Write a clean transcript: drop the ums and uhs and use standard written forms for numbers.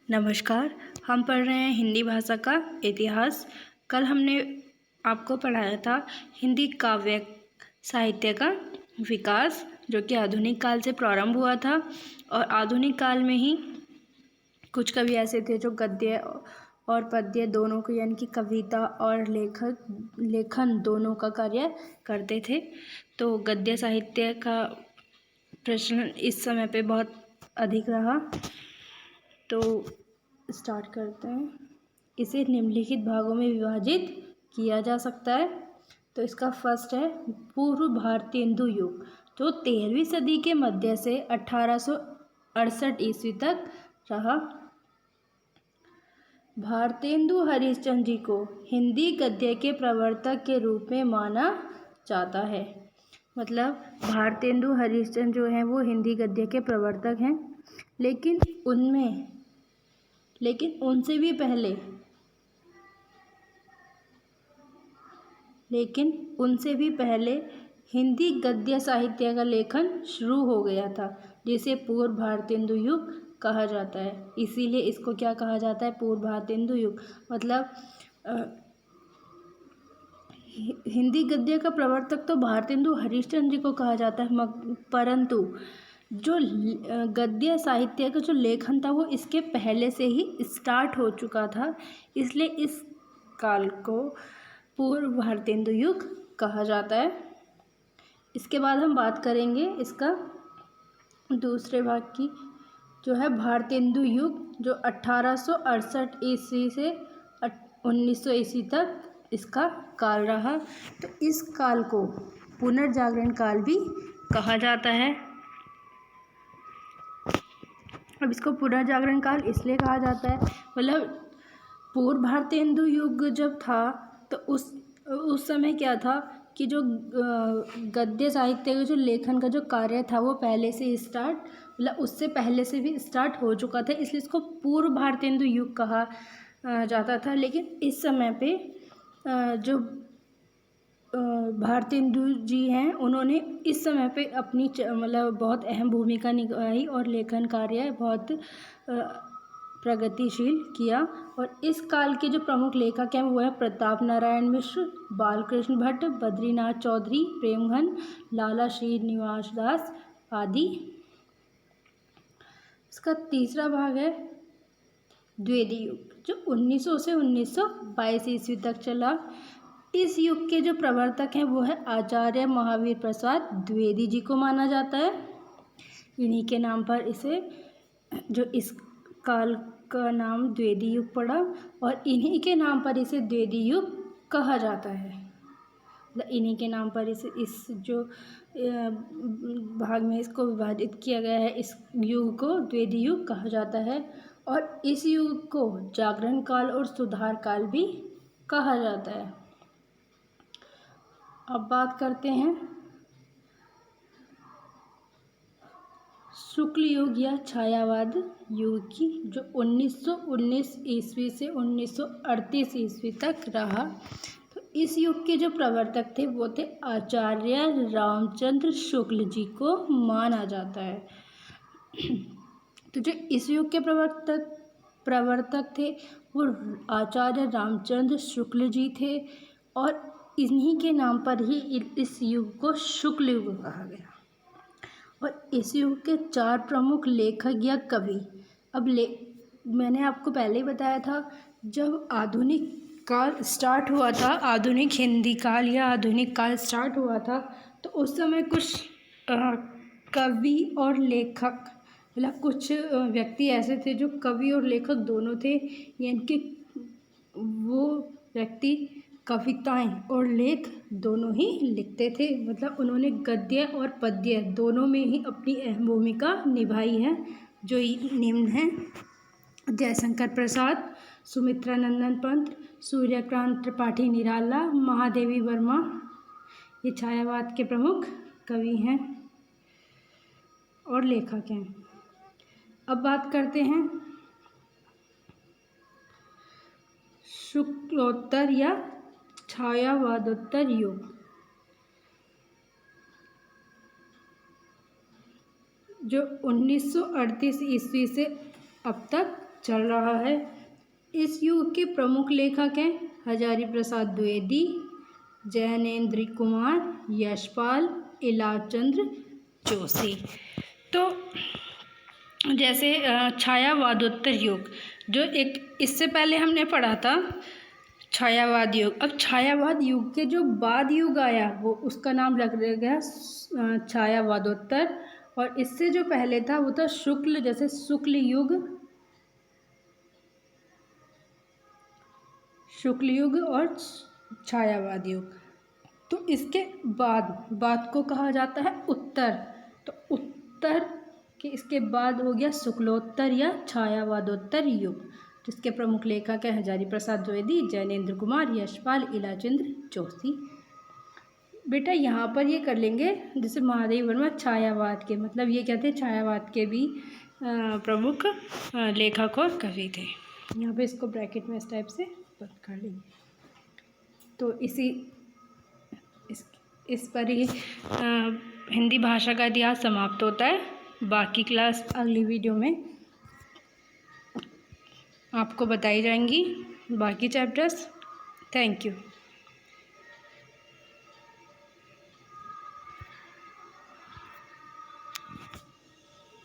नमस्कार। हम पढ़ रहे हैं हिंदी भाषा का इतिहास। कल हमने आपको पढ़ाया था हिंदी काव्य साहित्य का विकास, जो कि आधुनिक काल से प्रारंभ हुआ था। और आधुनिक काल में ही कुछ कवि ऐसे थे जो गद्य और पद्य दोनों को, यानी कि कविता और लेखन दोनों का कार्य करते थे। तो गद्य साहित्य का प्रचलन इस समय पे बहुत अधिक रहा। तो स्टार्ट करते हैं। इसे निम्नलिखित भागों में विभाजित किया जा सकता है। तो इसका फर्स्ट है पूर्व भारतेंदु युग, जो 13वीं सदी के मध्य से 1868 ईस्वी तक रहा। भारतेंदु हरिश्चंद्र जी को हिंदी गद्य के प्रवर्तक के रूप में माना जाता है। मतलब भारतेंदु हरिश्चंद्र जो हैं वो हिंदी गद्य के प्रवर्तक हैं, लेकिन उनसे भी पहले हिंदी गद्य साहित्य का लेखन शुरू हो गया था, जिसे पूर्व भारतेंदु युग कहा जाता है। इसीलिए इसको क्या कहा जाता है? पूर्व भारतेंदु युग। मतलब हिंदी गद्य का प्रवर्तक तो भारतेंदु हरिश्चंद्र जी को कहा जाता है, परंतु जो गद्य साहित्य का जो लेखन था वो इसके पहले से ही स्टार्ट हो चुका था, इसलिए इस काल को पूर्व भारतेंदु युग कहा जाता है। इसके बाद हम बात करेंगे इसका दूसरे भाग की, जो है भारतेंदु युग, जो 1868 ईस्वी से 1900 ईस्वी तक इसका काल रहा। तो इस काल को पुनर्जागरण काल भी कहा जाता है। अब इसको पुनर्जागरण काल इसलिए कहा जाता है, मतलब पूर्व भारतेंदु युग जब था तो उस समय क्या था कि जो गद्य साहित्य का जो लेखन का जो कार्य था वो पहले से स्टार्ट, मतलब उससे पहले से भी स्टार्ट हो चुका था, इसलिए इसको पूर्व भारतेंदु युग कहा जाता था। लेकिन इस समय पे जो भारतेंदु जी हैं उन्होंने इस समय पे अपनी मतलब बहुत अहम भूमिका निभाई और लेखन कार्य बहुत प्रगतिशील किया। और इस काल के जो प्रमुख लेखक हैं वो है प्रताप नारायण मिश्र, बालकृष्ण भट्ट, बद्रीनाथ चौधरी, प्रेमघन, लाला श्रीनिवास दास आदि। इसका तीसरा भाग है द्विवेदी युग, जो 1900 से 1922 ईस्वी तक चला। इस युग के जो प्रवर्तक हैं वो है आचार्य महावीर प्रसाद द्विवेदी जी को माना जाता है। इन्हीं के नाम पर इस काल का नाम द्विवेदी युग पड़ा, और इन्हीं के नाम पर इसे द्विवेदी युग कहा जाता है। इन्हीं के नाम पर इस जो भाग में इसको विभाजित किया गया है, इस युग को द्विवेदी युग कहा जाता है। और इस युग को जागरण काल और सुधार काल भी कहा जाता है। अब बात करते हैं शुक्ल युग या छायावाद युग की, जो 1919 ईस्वी से 1938 ईस्वी तक रहा। तो इस युग के जो प्रवर्तक थे वो थे आचार्य रामचंद्र शुक्ल जी को माना जाता है। तो जो इस युग के प्रवर्तक थे वो आचार्य रामचंद्र शुक्ल जी थे, और इन्हीं के नाम पर ही इस युग को शुक्ल युग कहा गया। और इस युग के 4 प्रमुख लेखक या कवि, मैंने आपको पहले ही बताया था, जब आधुनिक काल स्टार्ट हुआ था, आधुनिक हिंदी काल या आधुनिक काल स्टार्ट हुआ था, तो उस समय कुछ कवि और लेखक, मतलब कुछ व्यक्ति ऐसे थे जो कवि और लेखक दोनों थे, यानी कि वो व्यक्ति कविताएं और लेख दोनों ही लिखते थे। मतलब उन्होंने गद्य और पद्य दोनों में ही अपनी अहम भूमिका निभाई है, जो निम्न हैं: जयशंकर प्रसाद, सुमित्रा नंदन पंत, सूर्यकांत त्रिपाठी निराला, महादेवी वर्मा। ये छायावाद के प्रमुख कवि हैं और लेखक हैं। अब बात करते हैं शुक्लोत्तर या छायावादोत्तर युग, जो 1938 ईस्वी से अब तक चल रहा है। इस युग के प्रमुख लेखक हैं हजारी प्रसाद द्विवेदी, जैनेन्द्र कुमार, यशपाल, इलाचंद्र जोशी। तो जैसे छायावादोत्तर युग, जो एक इससे पहले हमने पढ़ा था छायावाद युग। अब छायावाद युग के जो बाद युग आया वो उसका नाम रख दिया गया छायावादोत्तर, और इससे जो पहले था वो था शुक्ल, जैसे शुक्ल युग और छायावाद युग। तो इसके बाद को कहा जाता है उत्तर। तो उत्तर के इसके बाद हो गया शुक्लोत्तर या छायावादोत्तर युग, जिसके प्रमुख लेखक हैं हजारी प्रसाद द्विवेदी, जैनेन्द्र कुमार, यशपाल, इलाचंद्र जोशी। बेटा यहाँ पर ये कर लेंगे, जैसे महादेव वर्मा छायावाद के, मतलब ये कहते हैं छायावाद के भी प्रमुख लेखक और कवि थे। यहाँ पे इसको ब्रैकेट में इस टाइप से बंद कर लेंगे। तो इस पर ही हिंदी भाषा का इतिहास समाप्त होता है। बाकी क्लास अगली वीडियो में आपको बताई जाएंगी, बाकी चैप्टर्स। Thank you.